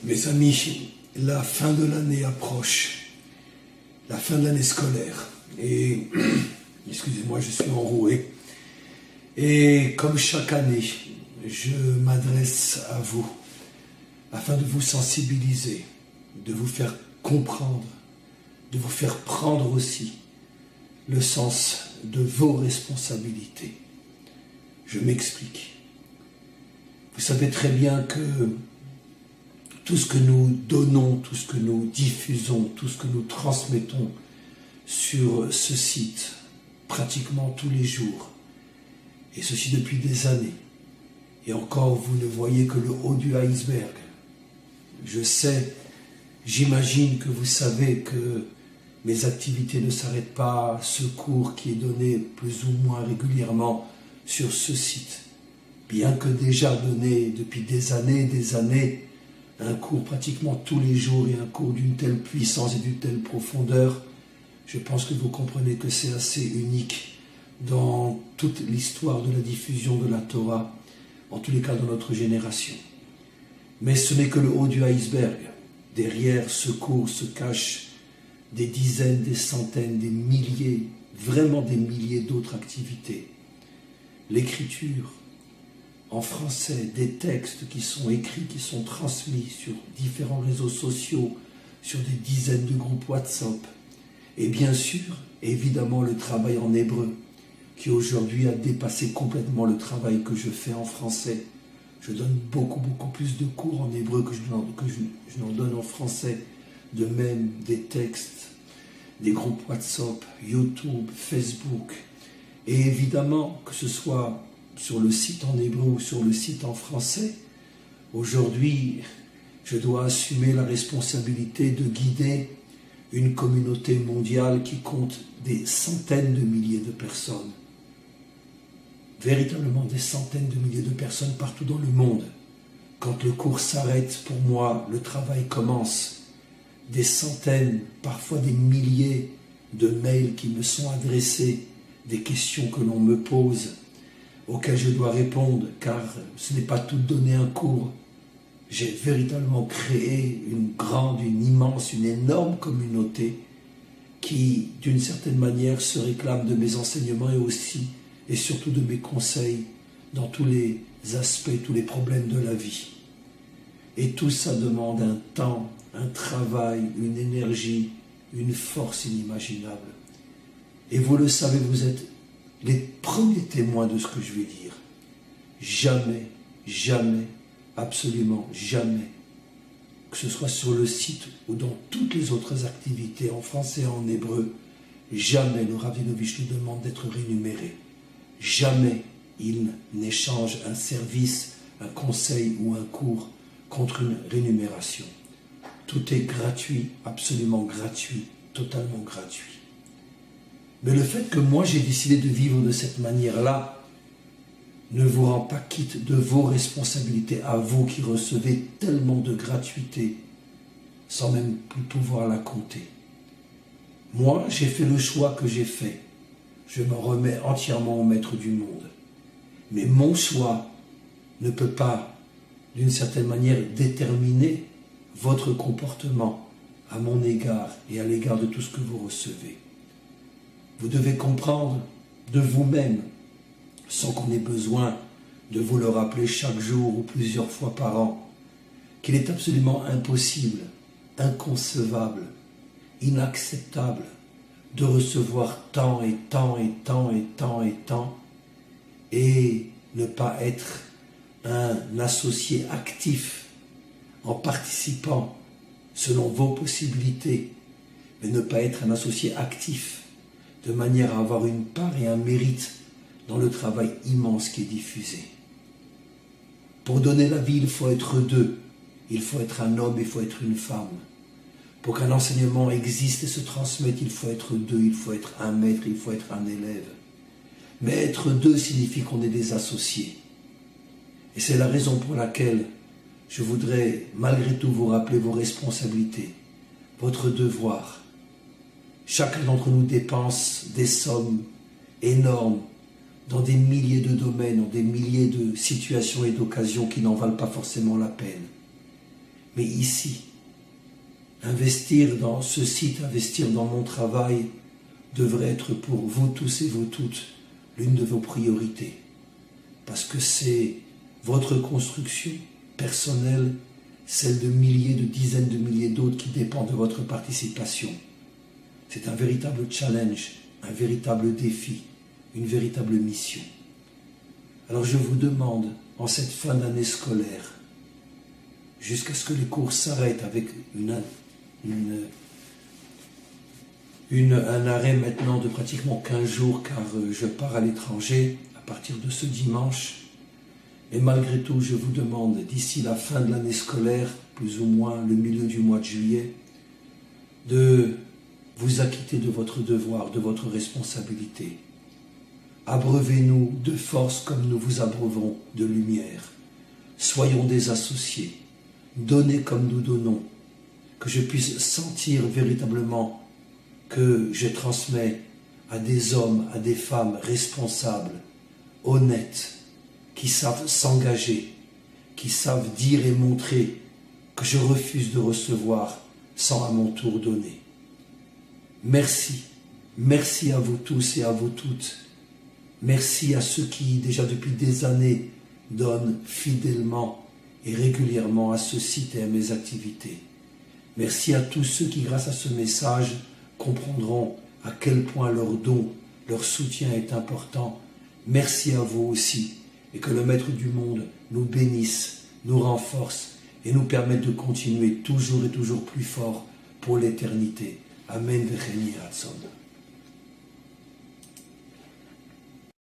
Mes amis, la fin de l'année approche, la fin de l'année scolaire, et excusez-moi, je suis enroué. Et comme chaque année, je m'adresse à vous afin de vous sensibiliser, de vous faire comprendre, de vous faire prendre aussi le sens de vos responsabilités. Je m'explique. Vous savez très bien que tout ce que nous donnons, tout ce que nous diffusons, tout ce que nous transmettons sur ce site, pratiquement tous les jours, et ceci depuis des années, et encore vous ne voyez que le haut du iceberg. Je sais, j'imagine que vous savez que mes activités ne s'arrêtent pas à ce cours qui est donné plus ou moins régulièrement sur ce site, bien que déjà donné depuis des années, un cours pratiquement tous les jours et un cours d'une telle puissance et d'une telle profondeur, je pense que vous comprenez que c'est assez unique dans toute l'histoire de la diffusion de la Torah, en tous les cas dans notre génération. Mais ce n'est que le haut du iceberg. Derrière ce cours se cachent des dizaines, des centaines, des milliers, vraiment des milliers d'autres activités. L'écriture, en français, des textes qui sont écrits, qui sont transmis sur différents réseaux sociaux, sur des dizaines de groupes WhatsApp. Et bien sûr, évidemment, le travail en hébreu, qui aujourd'hui a dépassé complètement le travail que je fais en français. Je donne beaucoup plus de cours en hébreu que je n'en donne en français. De même, des textes, des groupes WhatsApp, YouTube, Facebook. Et évidemment, que ce soit sur le site en hébreu ou sur le site en français, aujourd'hui, je dois assumer la responsabilité de guider une communauté mondiale qui compte des centaines de milliers de personnes. Véritablement des centaines de milliers de personnes partout dans le monde. Quand le cours s'arrête, pour moi, le travail commence. Des centaines, parfois des milliers de mails qui me sont adressés, des questions que l'on me pose, auxquelles je dois répondre, car ce n'est pas tout donner un cours. J'ai véritablement créé une immense, une énorme communauté qui, d'une certaine manière, se réclame de mes enseignements et surtout de mes conseils dans tous les aspects, tous les problèmes de la vie. Et tout ça demande un temps, un travail, une énergie, une force inimaginable. Et vous le savez, vous êtes les premiers témoins de ce que je vais dire. Jamais, absolument jamais, que ce soit sur le site ou dans toutes les autres activités, en français et en hébreu, jamais le Rav Dinovich nous demande d'être rémunéré. Jamais il n'échange un service, un conseil ou un cours contre une rémunération. Tout est gratuit, absolument gratuit, totalement gratuit. Mais le fait que moi j'ai décidé de vivre de cette manière-là ne vous rend pas quitte de vos responsabilités à vous qui recevez tellement de gratuité sans même plus pouvoir la compter. Moi, j'ai fait le choix que j'ai fait. Je me remets entièrement au maître du monde. Mais mon choix ne peut pas, d'une certaine manière, déterminer votre comportement à mon égard et à l'égard de tout ce que vous recevez. Vous devez comprendre de vous-même, sans qu'on ait besoin de vous le rappeler chaque jour ou plusieurs fois par an, qu'il est absolument impossible, inconcevable, inacceptable de recevoir tant et ne pas être un associé actif en participant selon vos possibilités, mais ne pas être un associé actif de manière à avoir une part et un mérite dans le travail immense qui est diffusé. Pour donner la vie, il faut être deux. Il faut être un homme, il faut être une femme. Pour qu'un enseignement existe et se transmette, il faut être deux, il faut être un maître, il faut être un élève. Mais être deux signifie qu'on est des associés. Et c'est la raison pour laquelle je voudrais malgré tout vous rappeler vos responsabilités, votre devoir. Chacun d'entre nous dépense des sommes énormes dans des milliers de domaines, dans des milliers de situations et d'occasions qui n'en valent pas forcément la peine. mais ici. Investir dans ce site, investir dans mon travail devrait être pour vous tous et vous toutes l'une de vos priorités. Parce que c'est votre construction personnelle, celle de milliers, de dizaines de milliers d'autres qui dépendent de votre participation. C'est un véritable challenge, un véritable défi, une véritable mission. Alors je vous demande, en cette fin d'année scolaire, jusqu'à ce que les cours s'arrêtent avec un arrêt maintenant de pratiquement 15 jours car je pars à l'étranger à partir de ce dimanche. Et malgré tout, je vous demande, d'ici la fin de l'année scolaire, plus ou moins le milieu du mois de juillet, de vous acquitter de votre devoir, de votre responsabilité. Abreuvez-nous de force comme nous vous abreuvons de lumière. Soyons des associés. Donnez comme nous donnons. Que je puisse sentir véritablement que je transmets à des hommes, à des femmes responsables, honnêtes, qui savent s'engager, qui savent dire et montrer que je refuse de recevoir sans à mon tour donner. Merci, merci à vous tous et à vous toutes. Merci à ceux qui, déjà depuis des années, donnent fidèlement et régulièrement à ce site et à mes activités. Merci à tous ceux qui, grâce à ce message, comprendront à quel point leur don, leur soutien est important. Merci à vous aussi, et que le Maître du monde nous bénisse, nous renforce et nous permette de continuer toujours et toujours plus fort pour l'éternité. Amen. Vecheni Ratzon.